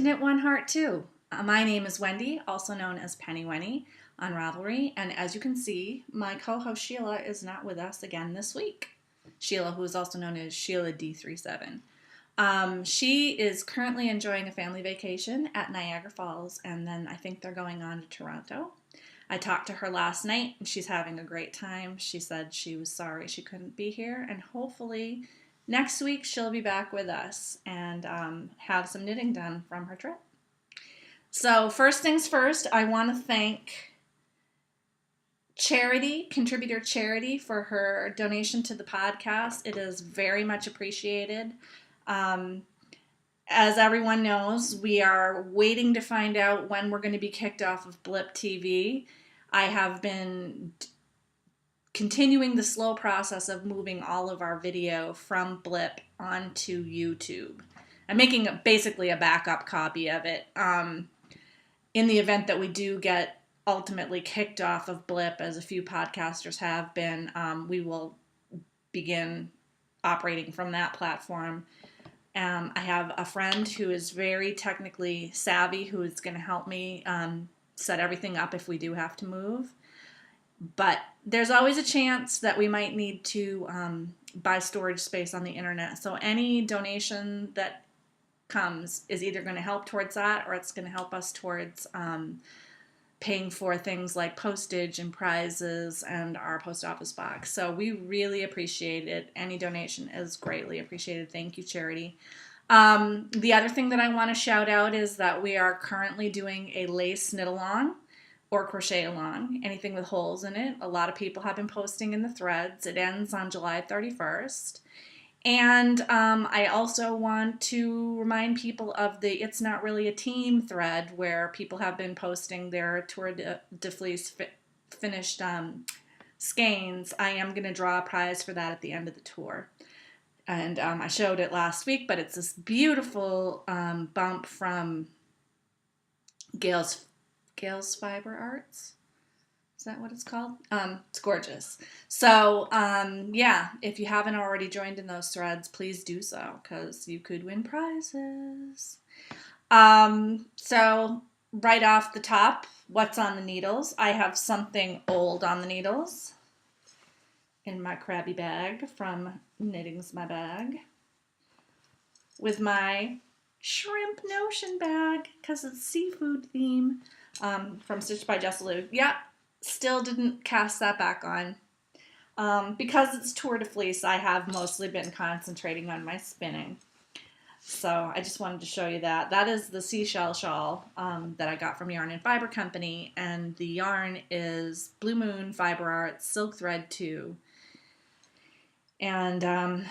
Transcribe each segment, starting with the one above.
Knit One Heart Too. My name is Wendy, also known as Penny Wenny on Ravelry, and as you can see, my co-host Sheila is not with us again this week. Sheila, who is also known as Sheila D37. She is currently enjoying a family vacation at Niagara Falls, and then I think they're going on to Toronto. I talked to her last night, and she's having a great time. She said she was sorry she couldn't be here, and hopefully next week she'll be back with us and have some knitting done from her trip. So first things first, I want to thank contributor Charity, for her donation to the podcast. It is very much appreciated. As everyone knows, we are waiting to find out when we're going to be kicked off of Blip TV. I have been continuing the slow process of moving all of our video from Blip onto YouTube. I'm making basically a backup copy of it. In the event that we do get ultimately kicked off of Blip, as a few podcasters have been, we will begin operating from that platform. I have a friend who is very technically savvy who is going to help me set everything up if we do have to move. But there's always a chance that we might need to buy storage space on the internet. So any donation that comes is either going to help towards that, or it's going to help us towards paying for things like postage and prizes and our post office box. So we really appreciate it. Any donation is greatly appreciated. Thank you, Charity. The other thing that I want to shout out is that we are currently doing a lace knit along or crochet along, anything with holes in it. A lot of people have been posting in the threads. It ends on July 31st. And I also want to remind people of the It's Not Really a Team thread, where people have been posting their Tour de Fleece finished skeins. I am going to draw a prize for that at the end of the tour. And I showed it last week, but it's this beautiful bump from Gail's Fiber Arts. Is that what it's called? It's gorgeous. So, yeah, if you haven't already joined in those threads, please do so, because you could win prizes. So, right off the top, what's on the needles? I have something old on the needles in my crabby bag from Knitting's My Bag, with my shrimp notion bag, because it's seafood theme, from Stitched by Jessica Lou. Yeah. Still didn't cast that back on. Because it's Tour de Fleece, I have mostly been concentrating on my spinning. So I just wanted to show you that. That is the seashell shawl that I got from Yarn and Fiber Company, and the yarn is Blue Moon Fiber Arts Silk Thread 2. And I'm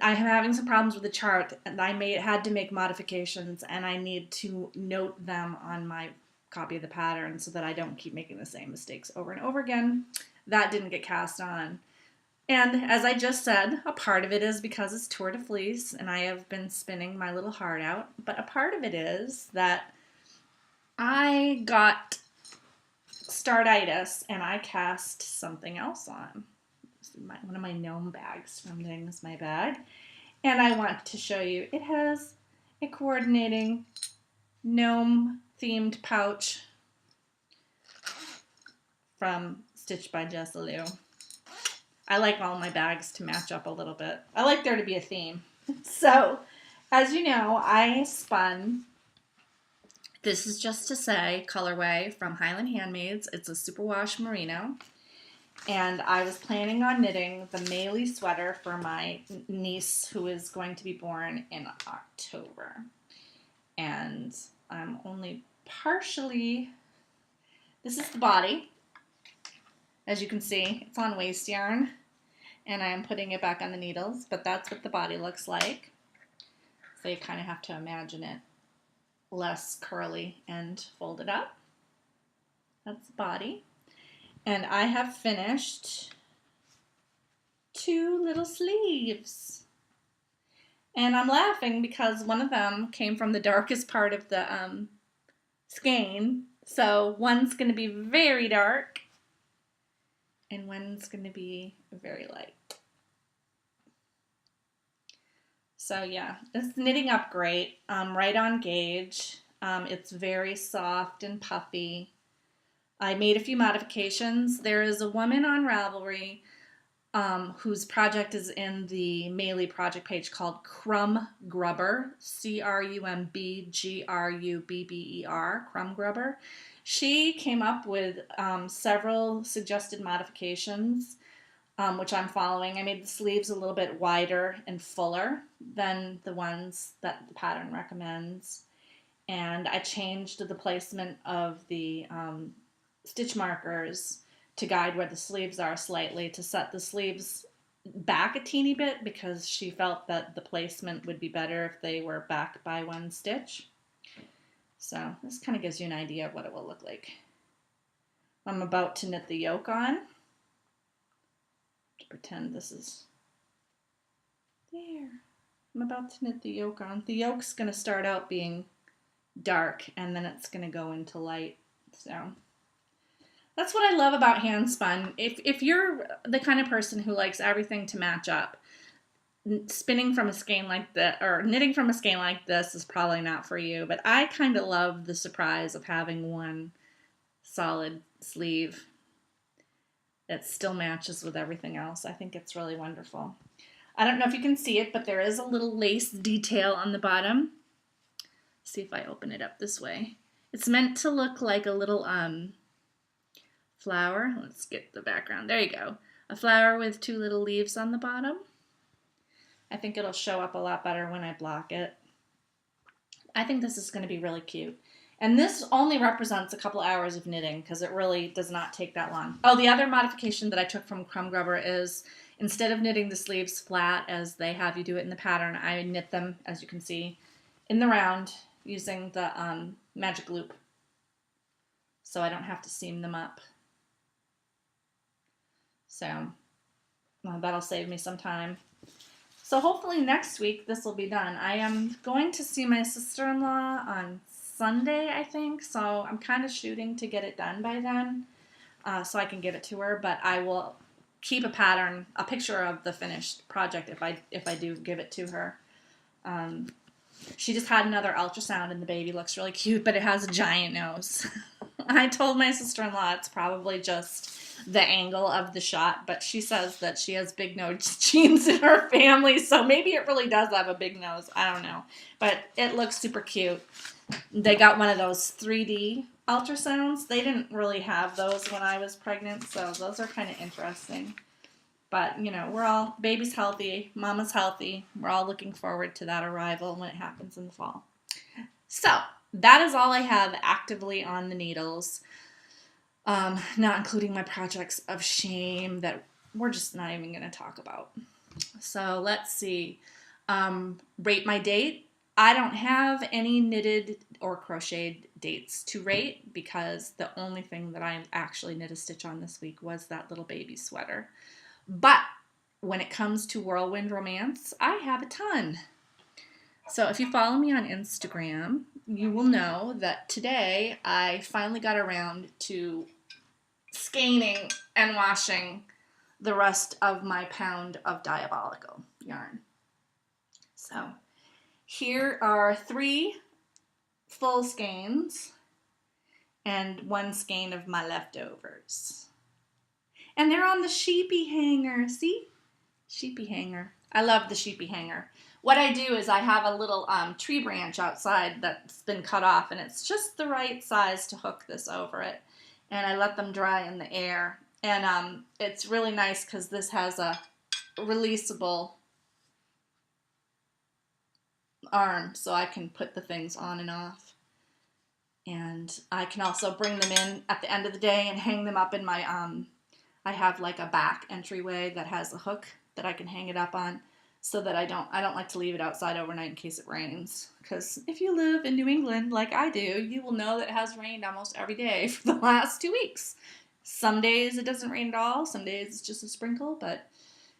having some problems with the chart, and I had to make modifications, and I need to note them on my copy of the pattern so that I don't keep making the same mistakes over and over again. That didn't get cast on. And as I just said, a part of it is because it's Tour de Fleece and I have been spinning my little heart out, but a part of it is that I got startitis and I cast something else on. One of my gnome bags from Knitting's My Bag. And I want to show you, it has a coordinating gnome themed pouch from Stitched by Jessica Lou. I like all my bags to match up a little bit. I like there to be a theme. So, as you know, I spun, this is just to say, colorway from Highland Handmaids. It's a superwash merino. And I was planning on knitting the Maile sweater for my niece who is going to be born in October. And I'm only partially, this is the body. As you can see, it's on waste yarn, and I am putting it back on the needles, but that's what the body looks like. So you kind of have to imagine it less curly and folded up. That's the body. And I have finished 2 little sleeves. And I'm laughing because one of them came from the darkest part of the skein. So one's going to be very dark and one's going to be very light. So yeah, it's knitting up great. Right on gauge. It's very soft and puffy. I made a few modifications. There is a woman on Ravelry whose project is in the Maile project page called Crumb Grubber, Crumbgrubber, Crumb Grubber. She came up with several suggested modifications, which I'm following. I made the sleeves a little bit wider and fuller than the ones that the pattern recommends. And I changed the placement of the stitch markers to guide where the sleeves are slightly, to set the sleeves back a teeny bit because she felt that the placement would be better if they were back by one stitch. So this kind of gives you an idea of what it will look like. I'm about to knit the yoke on. To pretend this is there. I'm about to knit the yoke on. The yoke's going to start out being dark and then it's going to go into light. So that's what I love about hand spun. If you're the kind of person who likes everything to match up, spinning from a skein like that or knitting from a skein like this is probably not for you. But I kind of love the surprise of having one solid sleeve that still matches with everything else. I think it's really wonderful. I don't know if you can see it, but there is a little lace detail on the bottom. See if I open it up this way. It's meant to look like a little flower. Let's get the background. There you go. A flower with two little leaves on the bottom. I think it'll show up a lot better when I block it. I think this is going to be really cute. And this only represents a couple hours of knitting because it really does not take that long. Oh, the other modification that I took from Crumb Grubber is instead of knitting the sleeves flat as they have you do it in the pattern, I knit them, as you can see, in the round using the magic loop. So I don't have to seam them up. So that'll save me some time. So hopefully next week this will be done. I am going to see my sister-in-law on Sunday, I think. So I'm kind of shooting to get it done by then so I can give it to her. But I will keep a picture of the finished project if I do give it to her. She just had another ultrasound and the baby looks really cute, but it has a giant nose. I told my sister-in-law it's probably just the angle of the shot, but she says that she has big nose genes in her family, so maybe it really does have a big nose. I don't know, but it looks super cute. They got one of those 3D ultrasounds. They didn't really have those when I was pregnant, so those are kind of interesting. But, you know, baby's healthy, mama's healthy. We're all looking forward to that arrival when it happens in the fall. So, that is all I have actively on the needles. Not including my projects of shame that we're just not even going to talk about. So, let's see. Rate my date. I don't have any knitted or crocheted dates to rate because the only thing that I actually knit a stitch on this week was that little baby sweater. But when it comes to Whirlwind Romance, I have a ton. So if you follow me on Instagram, you will know that today I finally got around to scanning and washing the rest of my pound of Diabolical yarn. So here are 3 full skeins and 1 skein of my leftovers. And they're on the sheepy hanger. See? Sheepy hanger. I love the sheepy hanger. What I do is I have a little tree branch outside that's been cut off, and it's just the right size to hook this over it. And I let them dry in the air. And it's really nice because this has a releasable arm, so I can put the things on and off. And I can also bring them in at the end of the day and hang them up in my I have like a back entryway that has a hook that I can hang it up on so that I don't like to leave it outside overnight in case it rains. Because if you live in New England like I do, you will know that it has rained almost every day for the last 2 weeks. Some days it doesn't rain at all. Some days it's just a sprinkle, but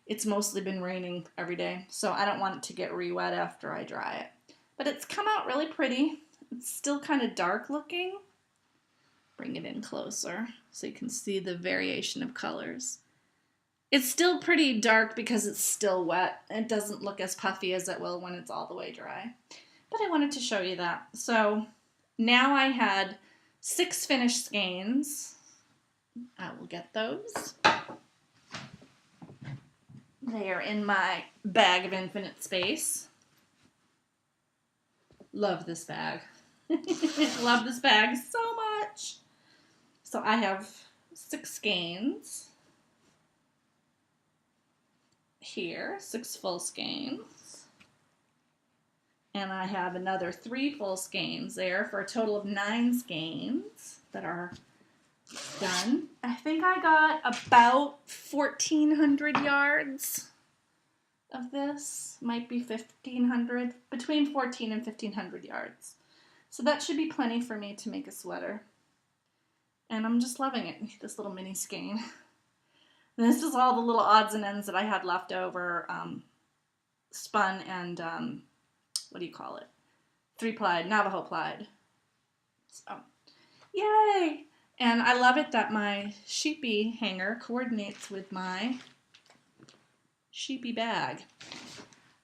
it's mostly been raining every day. So I don't want it to get re-wet after I dry it. But it's come out really pretty. It's still kind of dark looking. Bring it in closer so you can see the variation of colors. It's still pretty dark because it's still wet. It doesn't look as puffy as it will when it's all the way dry. But I wanted to show you that. So now I had 6 finished skeins. I will get those. They are in my bag of infinite space. Love this bag. Love this bag so much. So I have 6 skeins here, 6 full skeins. And I have another 3 full skeins there for a total of 9 skeins that are done. I think I got about 1,400 yards of this. Might be 1,500, between 14 and 1,500 yards. So that should be plenty for me to make a sweater. And I'm just loving it, this little mini skein. And this is all the little odds and ends that I had left over, spun and, what do you call it? 3-plied, Navajo plied. So, yay! And I love it that my sheepy hanger coordinates with my sheepy bag.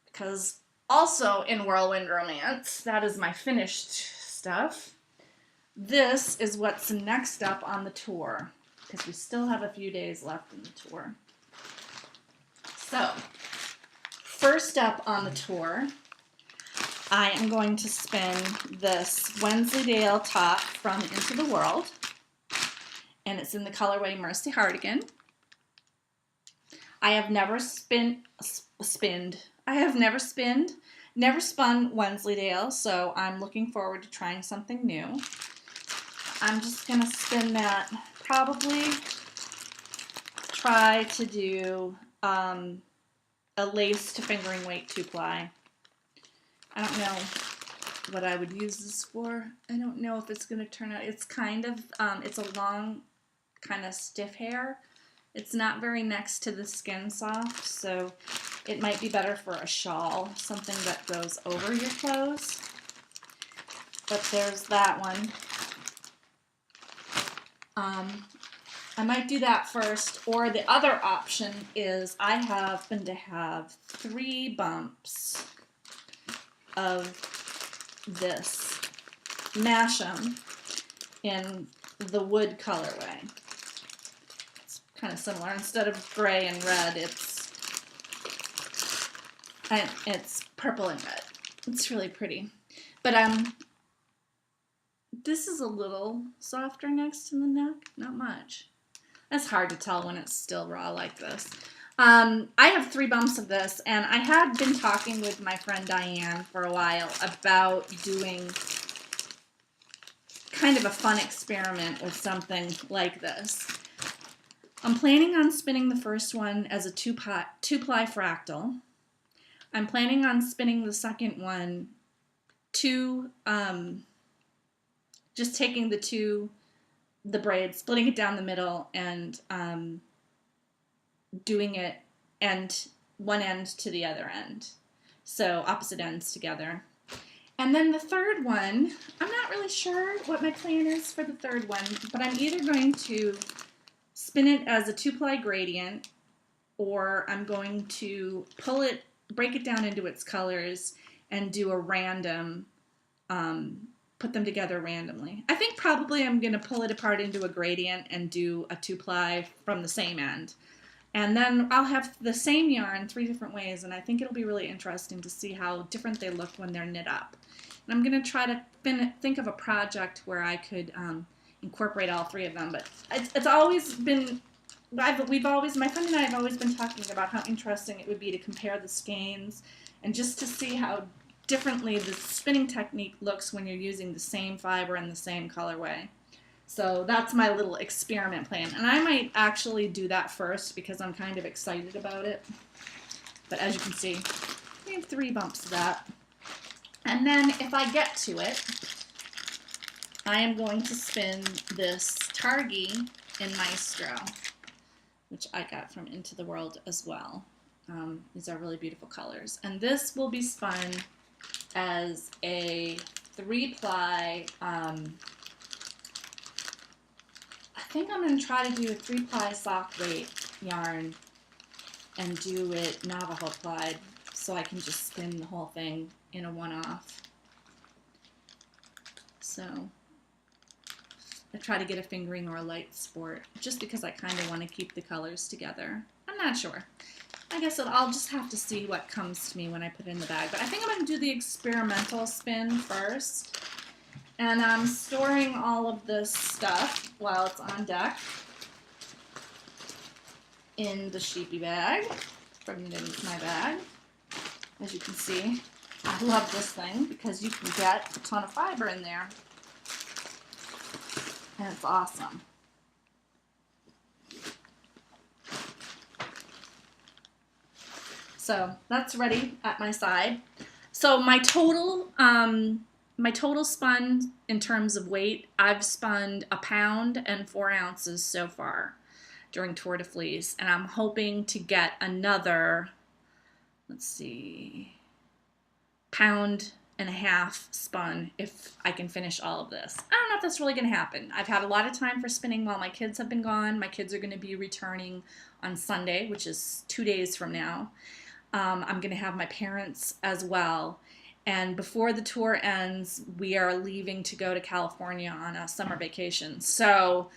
Because also in Whirlwind Romance, that is my finished stuff. This is what's next up on the tour, because we still have a few days left in the tour. So, first up on the tour, I am going to spin this Wensleydale top from Into the World, and it's in the colorway Mercy Hardigan. I have never never spun Wensleydale, so I'm looking forward to trying something new. I'm just going to spin that, probably try to do a lace to fingering weight 2-ply. I don't know what I would use this for. I don't know if it's going to turn out, it's kind of, it's a long, kind of stiff hair. It's not very next to the skin soft, so it might be better for a shawl, something that goes over your clothes. But there's that one. I might do that first, or the other option is I happen to have 3 bumps of this Mash'em in the wood colorway. It's kind of similar. Instead of gray and red, it's purple and red. It's really pretty. But this is a little softer next to the neck. Not much. That's hard to tell when it's still raw like this. I have 3 bumps of this, and I had been talking with my friend Diane for a while about doing kind of a fun experiment with something like this. I'm planning on spinning the first one as a 2-ply fractal. I'm planning on spinning the second one just taking the braid, splitting it down the middle, and doing it one end to the other end. So opposite ends together. And then the third one, I'm not really sure what my plan is for the third one, but I'm either going to spin it as a 2-ply gradient, or I'm going to break it down into its colors and do a random, put them together randomly. I think probably I'm going to pull it apart into a gradient and do a 2-ply from the same end. And then I'll have the same yarn 3 different ways, and I think it'll be really interesting to see how different they look when they're knit up. And I'm going to try to think of a project where I could incorporate all 3 of them. But it's always been, my friend and I have always been talking about how interesting it would be to compare the skeins and just to see how differently the spinning technique looks when you're using the same fiber and the same colorway. So that's my little experiment plan. And I might actually do that first because I'm kind of excited about it. But as you can see, we have 3 bumps of that. And then if I get to it, I am going to spin this Targhee in Maestro, which I got from Into the World as well. These are really beautiful colors. And this will be spun as a 3-ply, I think I'm going to try to do a 3-ply soft weight yarn and do it Navajo plied so I can just spin the whole thing in a one-off. So So I try to get a fingering or a light sport just because I kind of want to keep the colors together. I'm not sure. I guess I'll just have to see what comes to me when I put it in the bag. But I think I'm going to do the experimental spin first. And I'm storing all of this stuff while it's on deck in the sheepy bag. Putting it into my bag. As you can see, I love this thing because you can get a ton of fiber in there. And it's awesome. So that's ready at my side. So my total spun in terms of weight, I've spun 1 pound and 4 ounces so far during Tour de Fleece, and I'm hoping to get another, let's see, 1.5 pounds spun if I can finish all of this. I don't know if that's really going to happen. I've had a lot of time for spinning while my kids have been gone. My kids are going to be returning on Sunday, which is 2 days from now. I'm going to have my parents as well. And before the tour ends, we are leaving to go to California on a summer vacation. So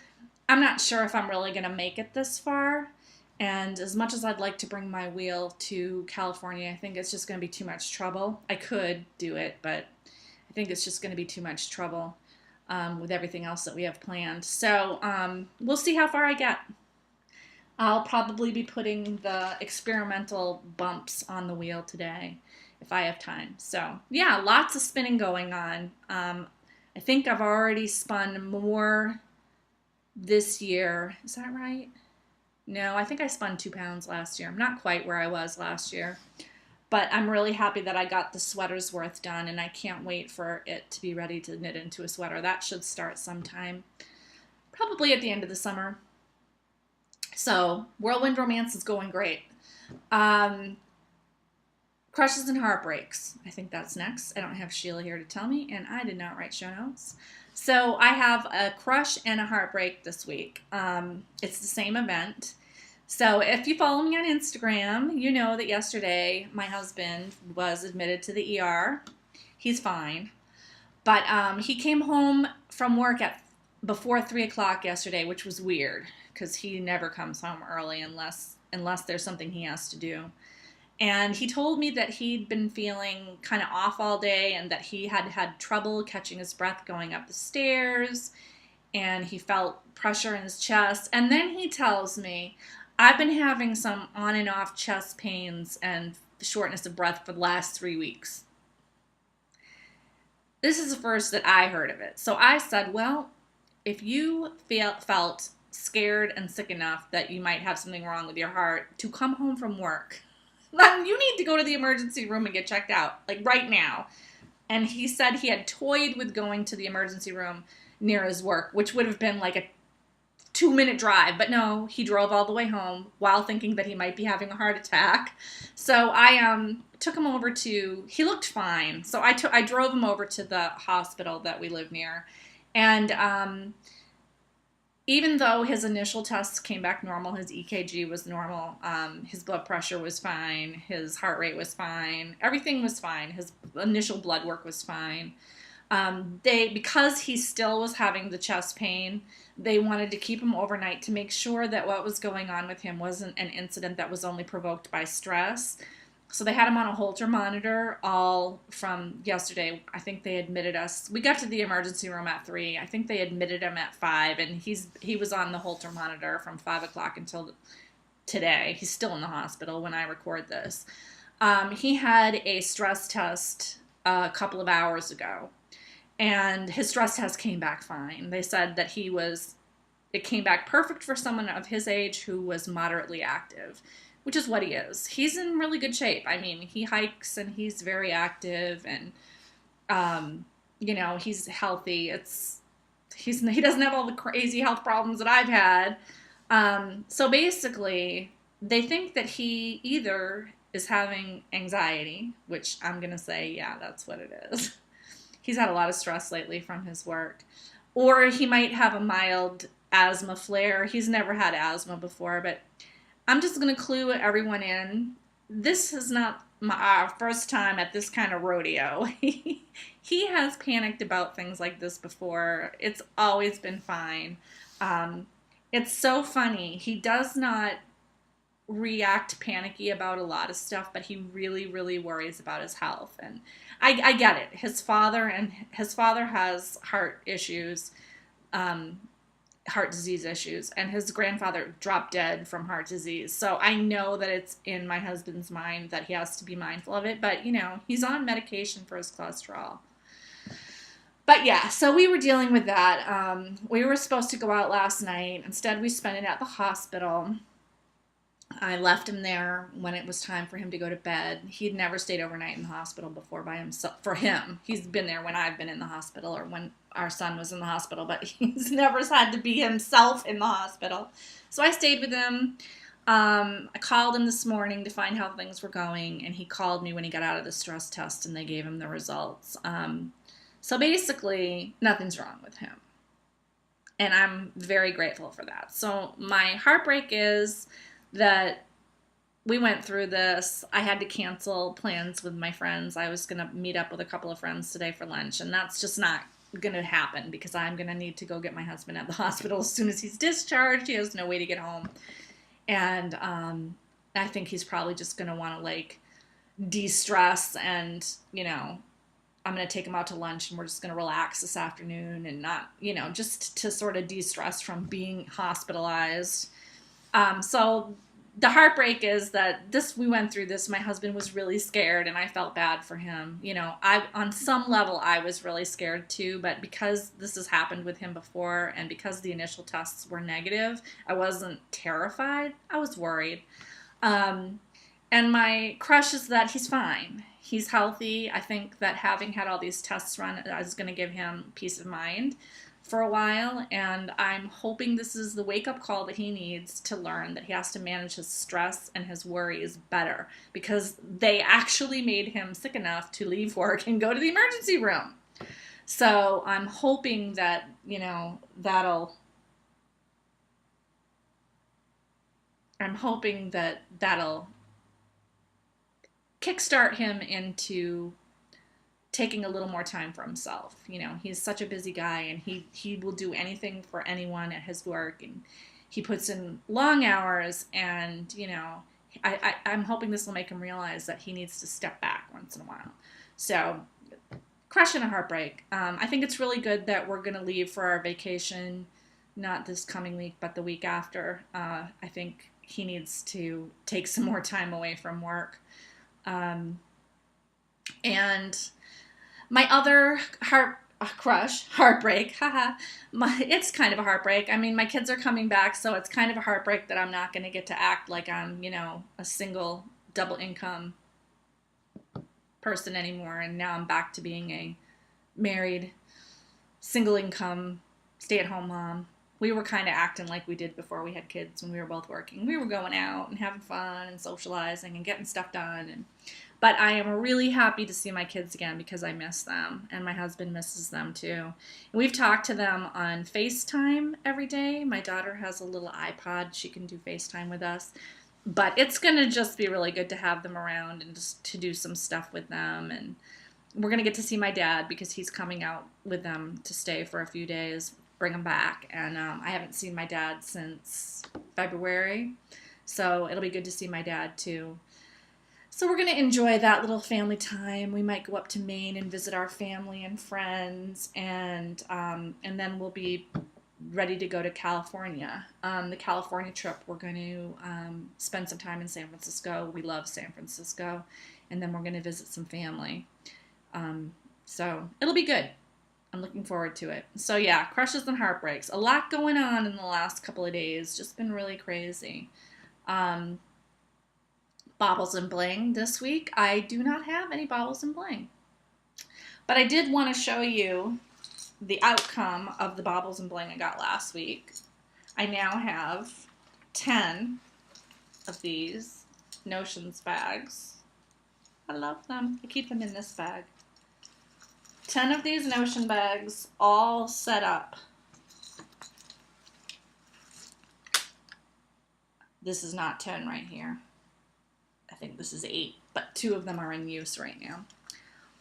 I'm not sure if I'm really going to make it this far. And as much as I'd like to bring my wheel to California, I think it's just going to be too much trouble. I could do it, but I think it's just going to be too much trouble with everything else that we have planned. So we'll see how far I get. I'll probably be putting the experimental bumps on the wheel today if I have time. So yeah, lots of spinning going on. I think I've already spun more this year. Is that right? No, I think I spun 2 pounds last year. I'm not quite where I was last year. But I'm really happy that I got the sweater's worth done, and I can't wait for it to be ready to knit into a sweater. That should start sometime, probably at the end of the summer. So, Whirlwind Romance is going great. Crushes and Heartbreaks. I think that's next. I don't have Sheila here to tell me, and I did not write show notes. So, I have a crush and a heartbreak this week. It's the same event. So, if you follow me on Instagram, you know that yesterday my husband was admitted to the ER. He's fine. But he came home from work at before 3 o'clock yesterday, which was weird, because he never comes home early unless there's something he has to do. And he told me that he'd been feeling kind of off all day and that he had trouble catching his breath going up the stairs, and he felt pressure in his chest. And then he tells me, I've been having some on and off chest pains and shortness of breath for the last 3 weeks. This is the first that I heard of it. So I said, well, if you felt scared and sick enough that you might have something wrong with your heart to come home from work, then you need to go to the emergency room and get checked out, like right now. And he said he had toyed with going to the emergency room near his work, which would have been like a 2-minute drive. But no, he drove all the way home while thinking that he might be having a heart attack. So I took him over to, he looked fine. So I drove him over to the hospital that we live near. And even though his initial tests came back normal, his EKG was normal, his blood pressure was fine, his heart rate was fine, everything was fine, his initial blood work was fine. Because he still was having the chest pain, they wanted to keep him overnight to make sure that what was going on with him wasn't an incident that was only provoked by stress. So they had him on a Holter monitor all from yesterday. I think they admitted us. We got to the emergency room at 3. I think they admitted him at 5, and he was on the Holter monitor from 5 o'clock until today. He's still in the hospital when I record this. He had a stress test a couple of hours ago, and his stress test came back fine. They said that it came back perfect for someone of his age who was moderately active, which is what he is. He's in really good shape. I mean, he hikes and he's very active, and he's healthy. He doesn't have all the crazy health problems that I've had. So basically, they think that he either is having anxiety, which I'm going to say, yeah, that's what it is. He's had a lot of stress lately from his work. Or he might have a mild asthma flare. He's never had asthma before, but I'm just going to clue everyone in. this is not our first time at this kind of rodeo. He has panicked about things like this before. It's always been fine. Um, it's so funny. He does not react panicky about a lot of stuff, but he really, really worries about his health. And I get it. His father has heart issues, um, heart disease issues, and his grandfather dropped dead from heart disease. So I know that it's in my husband's mind that he has to be mindful of it. But he's on medication for his cholesterol. But yeah, so we were dealing with that. We were supposed to go out last night. Instead, we spent it at the hospital. I left him there when it was time for him to go to bed. He'd never stayed overnight in the hospital before by himself. For him, he's been there when I've been in the hospital or when our son was in the hospital, but he's never had to be himself in the hospital. So I stayed with him. I called him this morning to find how things were going, and he called me when he got out of the stress test, and they gave him the results. So basically, nothing's wrong with him. And I'm very grateful for that. So my heartbreak is that we went through this. I had to cancel plans with my friends. I was going to meet up with a couple of friends today for lunch, and that's just not going to happen because I'm going to need to go get my husband at the hospital as soon as he's discharged. He has no way to get home. And I think he's probably just going to want to like de-stress and, I'm going to take him out to lunch and we're just going to relax this afternoon and not, just to sort of de-stress from being hospitalized. So the heartbreak is that we went through this. My husband was really scared and I felt bad for him. On some level, I was really scared too, but because this has happened with him before and because the initial tests were negative, I wasn't terrified. I was worried. And my crush is that he's fine. He's healthy. I think that having had all these tests run is going to give him peace of mind for a while, and I'm hoping this is the wake-up call that he needs to learn that he has to manage his stress and his worries better, because they actually made him sick enough to leave work and go to the emergency room. So I'm hoping that, that'll kickstart him into taking a little more time for himself. He's such a busy guy, and he will do anything for anyone at his work, and he puts in long hours, and I'm hoping this will make him realize that he needs to step back once in a while. So, crush and a heartbreak. I think it's really good that we're going to leave for our vacation, not this coming week, but the week after. I think he needs to take some more time away from work. And my other heartbreak, haha, it's kind of a heartbreak. I mean, my kids are coming back, so it's kind of a heartbreak that I'm not going to get to act like I'm, a single double income person anymore. And now I'm back to being a married, single income, stay-at-home mom. We were kind of acting like we did before we had kids when we were both working. We were going out and having fun and socializing and getting stuff done. But I am really happy to see my kids again because I miss them, and my husband misses them too. And we've talked to them on FaceTime every day. My daughter has a little iPod. She can do FaceTime with us. But it's going to just be really good to have them around and just to do some stuff with them. And we're going to get to see my dad because he's coming out with them to stay for a few days, bring him back. And I haven't seen my dad since February, so it'll be good to see my dad too. So we're going to enjoy that little family time. We might go up to Maine and visit our family and friends, and then we'll be ready to go to California. The California trip, we're going to spend some time in San Francisco. We love San Francisco, and then we're going to visit some family. So it'll be good. I'm looking forward to it. So yeah, crushes and heartbreaks. A lot going on in the last couple of days. Just been really crazy. Baubles and bling this week. I do not have any baubles and bling. But I did want to show you the outcome of the baubles and bling I got last week. I now have 10 of these Notions bags. I love them. I keep them in this bag. 10 of these Notion bags all set up. This is not 10 right here. I think this is 8, but 2 of them are in use right now.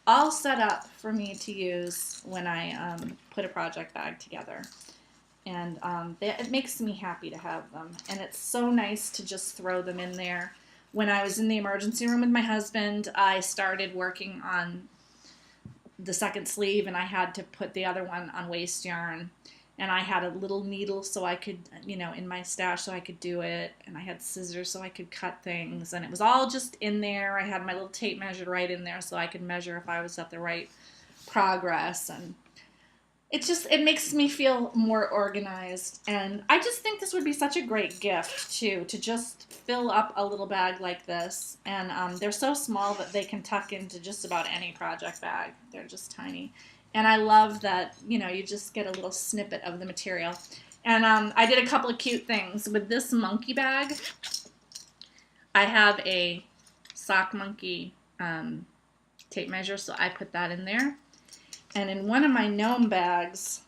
All set up for me to use when I put a project bag together. And it makes me happy to have them. And it's so nice to just throw them in there. When I was in the emergency room with my husband, I started working on the second sleeve, and I had to put the other one on waste yarn. And I had a little needle so I could, in my stash so I could do it. And I had scissors so I could cut things. And it was all just in there. I had my little tape measure right in there so I could measure if I was at the right progress. And it makes me feel more organized. And I just think this would be such a great gift, too, to just fill up a little bag like this. And they're so small that they can tuck into just about any project bag. They're just tiny. And I love that, you just get a little snippet of the material. And I did a couple of cute things. With this monkey bag, I have a sock monkey tape measure, so I put that in there. And in one of my gnome bags,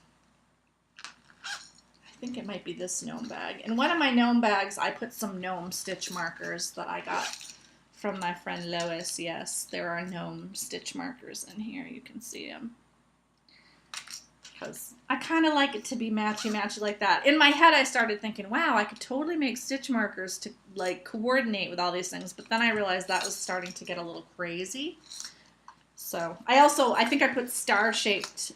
I think it might be this gnome bag. In one of my gnome bags, I put some gnome stitch markers that I got from my friend Lois. Yes, there are gnome stitch markers in here. You can see them. Because I kind of like it to be matchy-matchy like that. In my head, I started thinking, wow, I could totally make stitch markers to like coordinate with all these things. But then I realized that was starting to get a little crazy. So I think I put star-shaped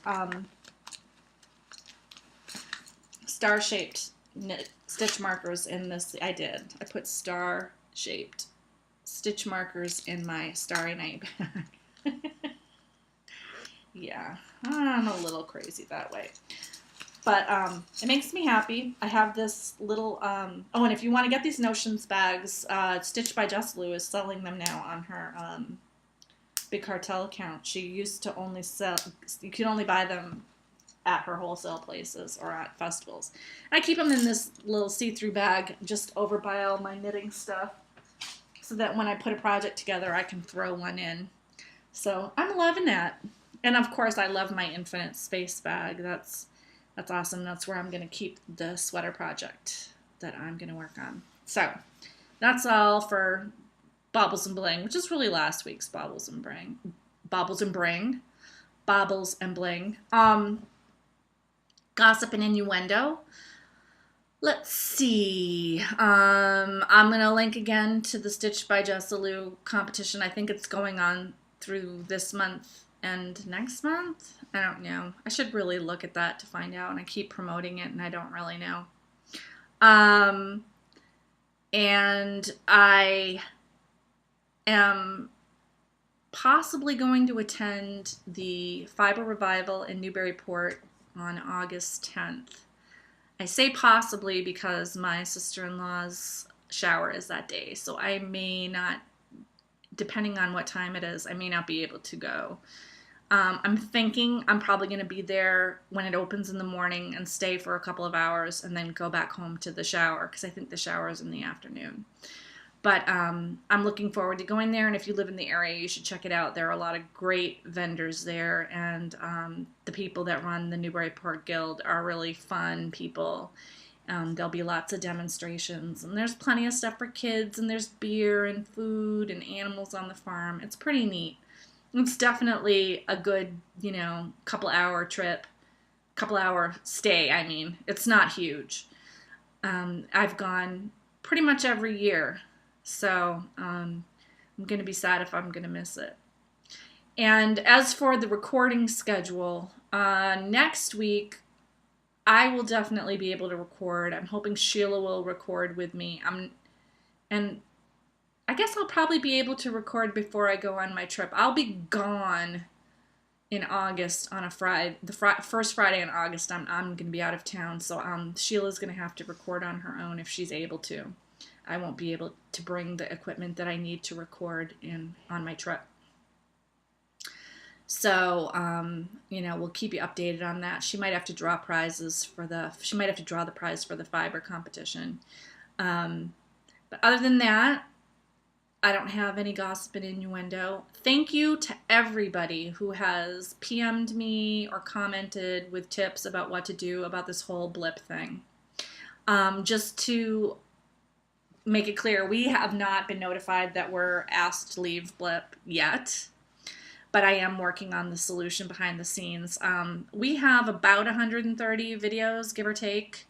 stitch markers in this. I did. I put star-shaped stitch markers in my Starry Night bag. Yeah, I'm a little crazy that way. But it makes me happy. I have this little, oh, and if you want to get these Notions bags, Stitched by Jess Lou is selling them now on her Big Cartel account. She used to only sell, you can only buy them at her wholesale places or at festivals. I keep them in this little see-through bag just over by all my knitting stuff so that when I put a project together, I can throw one in. So I'm loving that. And of course, I love my Infinite Space bag. That's awesome. That's where I'm going to keep the sweater project that I'm going to work on. So that's all for Baubles and Bling, which is really last week's Baubles and Bling. Baubles and Bling. Baubles and Bling. Gossip and innuendo. Let's see. I'm going to link again to the Stitched by Jessa Lou competition. I think it's going on through this month and next month. I don't know. I should really look at that to find out, and I keep promoting it and I don't really know. And I am possibly going to attend the Fiber Revival in Newburyport on August 10th. I say possibly because my sister-in-law's shower is that day, so I may not, depending on what time it is, I may not be able to go. I'm thinking I'm probably going to be there when it opens in the morning and stay for a couple of hours and then go back home to the shower, because I think the shower is in the afternoon. But I'm looking forward to going there, and if you live in the area, you should check it out. There are a lot of great vendors there, and the people that run the Newburyport Guild are really fun people. There'll be lots of demonstrations, and there's plenty of stuff for kids, and there's beer and food and animals on the farm. It's pretty neat. It's definitely a good, couple hour stay. I mean, it's not huge. I've gone pretty much every year, so I'm going to be sad if I'm going to miss it. And as for the recording schedule, next week I will definitely be able to record. I'm hoping Sheila will record with me. And I guess I'll probably be able to record before I go on my trip. I'll be gone in August on a Friday. The first Friday in August, I'm going to be out of town. So Sheila's going to have to record on her own if she's able to. I won't be able to bring the equipment that I need to record on my trip. So, we'll keep you updated on that. She might have to draw prizes she might have to draw the prize for the fiber competition. But other than that, I don't have any gossip and innuendo. Thank you to everybody who has PM'd me or commented with tips about what to do about this whole blip thing. Just to make it clear, we have not been notified that we're asked to leave Blip yet, but I am working on the solution behind the scenes. We have about 130 videos, give or take,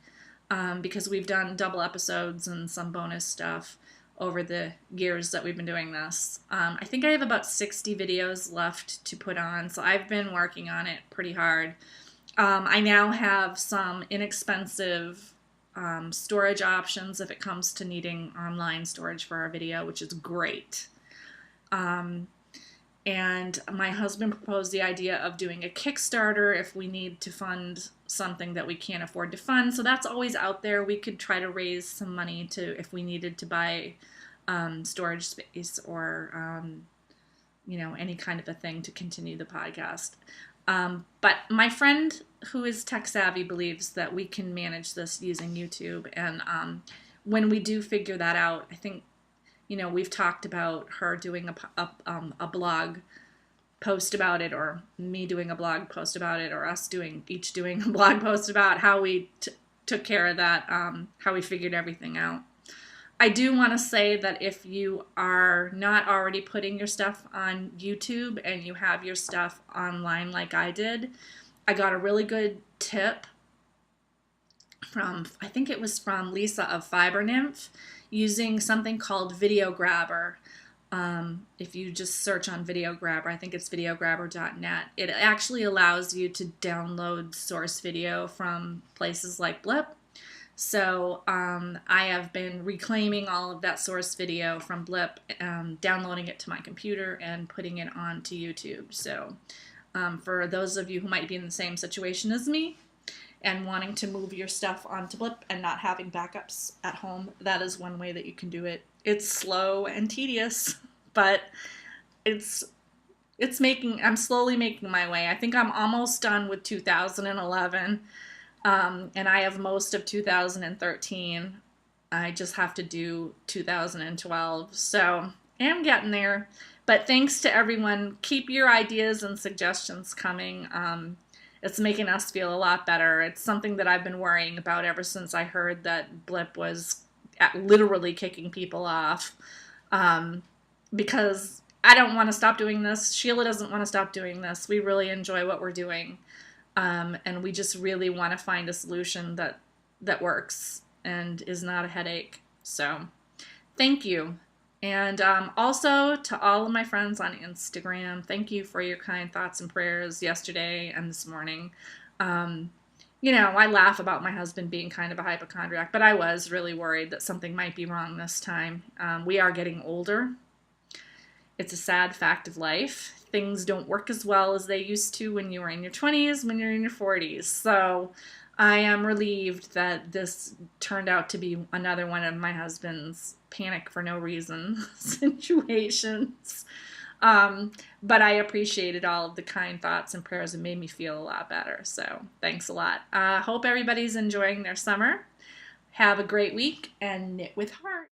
because we've done double episodes and some bonus stuff over the years that we've been doing this. I think I have about 60 videos left to put on, so I've been working on it pretty hard. I now have some inexpensive storage options if it comes to needing online storage for our video, which is great. And my husband proposed the idea of doing a Kickstarter if we need to fund something that we can't afford to fund. So that's always out there. We could try to raise some money to if we needed to buy storage space or any kind of a thing to continue the podcast. But my friend who is tech savvy believes that we can manage this using YouTube. And when we do figure that out, I think, we've talked about her doing a blog post about it, or me doing a blog post about it, or us each doing a blog post about how we took care of that, how we figured everything out. I do want to say that if you are not already putting your stuff on YouTube and you have your stuff online like I did, I got a really good tip I think it was from Lisa of Fiber Nymph, using something called Video Grabber. If you just search on Video Grabber, I think it's videograbber.net, it actually allows you to download source video from places like Blip. So I have been reclaiming all of that source video from Blip, downloading it to my computer and putting it onto YouTube. So for those of you who might be in the same situation as me and wanting to move your stuff onto Blip and not having backups at home, that is one way that you can do it. It's slow and tedious, but I'm slowly making my way. I think I'm almost done with 2011. And I have most of 2013. I just have to do 2012. So I'm getting there. But thanks to everyone. Keep your ideas and suggestions coming. It's making us feel a lot better. It's something that I've been worrying about ever since I heard that Blip was literally kicking people off. Because I don't want to stop doing this. Sheila doesn't want to stop doing this. We really enjoy what we're doing. And we just really want to find a solution that works and is not a headache. So thank you. And also to all of my friends on Instagram, thank you for your kind thoughts and prayers yesterday and this morning. I laugh about my husband being kind of a hypochondriac, but I was really worried that something might be wrong this time. We are getting older. It's a sad fact of life. Things don't work as well as they used to when you were in your 20s, when you're in your 40s. So I am relieved that this turned out to be another one of my husband's panic for no reason situations. But I appreciated all of the kind thoughts and prayers. It made me feel a lot better. So thanks a lot. Hope everybody's enjoying their summer. Have a great week and knit with heart.